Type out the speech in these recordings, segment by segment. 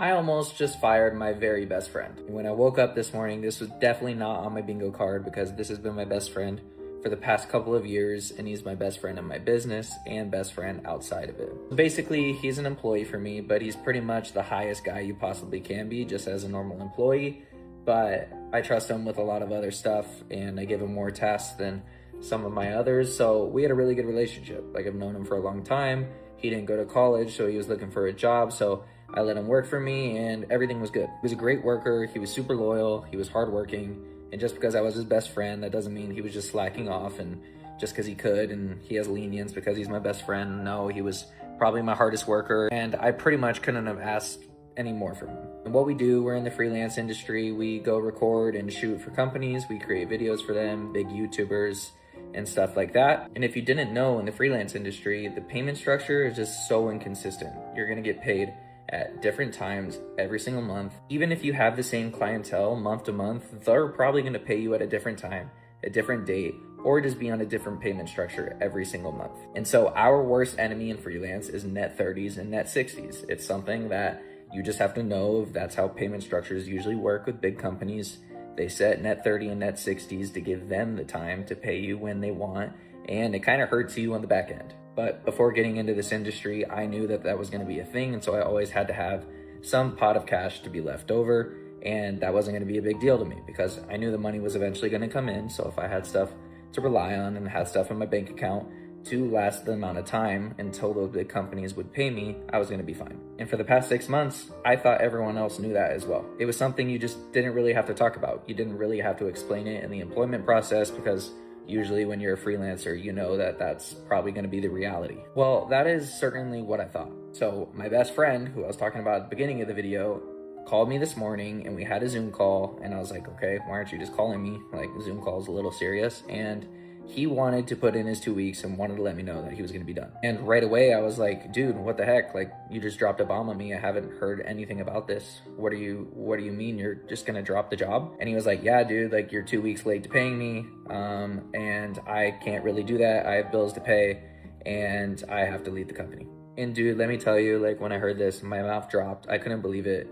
I almost just fired my very best friend. When I woke up this morning, this was definitely not on my bingo card because this has been my best friend for the past couple of years, and he's my best friend in my business and best friend outside of it. Basically, he's an employee for me, but he's pretty much the highest guy you possibly can be just as a normal employee. But I trust him with a lot of other stuff, and I give him more tasks than some of my others. So we had a really good relationship. Like, I've known him for a long time. He didn't go to college, so he was looking for a job. So I let him work for me and everything was good. He was a great worker. He was super loyal. He was hardworking. And just because I was his best friend, that doesn't mean he was just slacking off and just because he could and he has lenience because he's my best friend. No, he was probably my hardest worker, and I pretty much couldn't have asked any more from him. And what we do, we're in the freelance industry. We go record and shoot for companies. We create videos for them, big YouTubers and stuff like that. And if you didn't know, in the freelance industry, the payment structure is just so inconsistent. You're gonna get paid at different times every single month. Even if you have the same clientele month to month, they're probably gonna pay you at a different time, a different date, or just be on a different payment structure every single month. And so our worst enemy in freelance is net 30s and net 60s. It's something that you just have to know. That's how payment structures usually work with big companies. They set net 30 and net 60s to give them the time to pay you when they want, and it kind of hurts you on the back end. But before getting into this industry, I knew that that was going to be a thing, and so I always had to have some pot of cash to be left over, and that wasn't going to be a big deal to me because I knew the money was eventually going to come in. So if I had stuff to rely on and had stuff in my bank account to last the amount of time until those big companies would pay me, I was going to be fine. And for the past 6 months, I thought everyone else knew that as well. It was something you just didn't really have to talk about. You didn't really have to explain it in the employment process because usually when you're a freelancer, you know that that's probably going to be the reality. Well, that is certainly what I thought. So my best friend, who I was talking about at the beginning of the video, called me this morning and we had a Zoom call, and I was like, okay, why aren't you just calling me? Like, Zoom call is a little serious. And he wanted to put in his 2 weeks and wanted to let me know that he was going to be done. And right away I was like, dude, what the heck? Like, you just dropped a bomb on me. I haven't heard anything about this. What do you mean you're just going to drop the job? And he was like, yeah, dude, like, you're 2 weeks late to paying me. And I can't really do that. I have bills to pay and I have to leave the company. And dude, let me tell you, like, when I heard this, my mouth dropped. I couldn't believe it.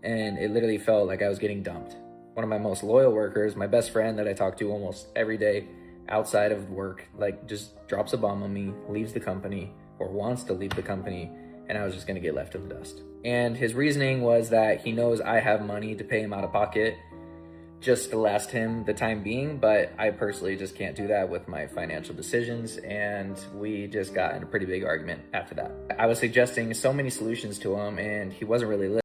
And it literally felt like I was getting dumped. One of my most loyal workers, my best friend that I talk to almost every day outside of work, like, just drops a bomb on me, leaves the company, or wants to leave the company, and I was just gonna get left in the dust. And his reasoning was that he knows I have money to pay him out of pocket just to last him the time being, but I personally just can't do that with my financial decisions, and we just got in a pretty big argument after that. I was suggesting so many solutions to him, and he wasn't really listening.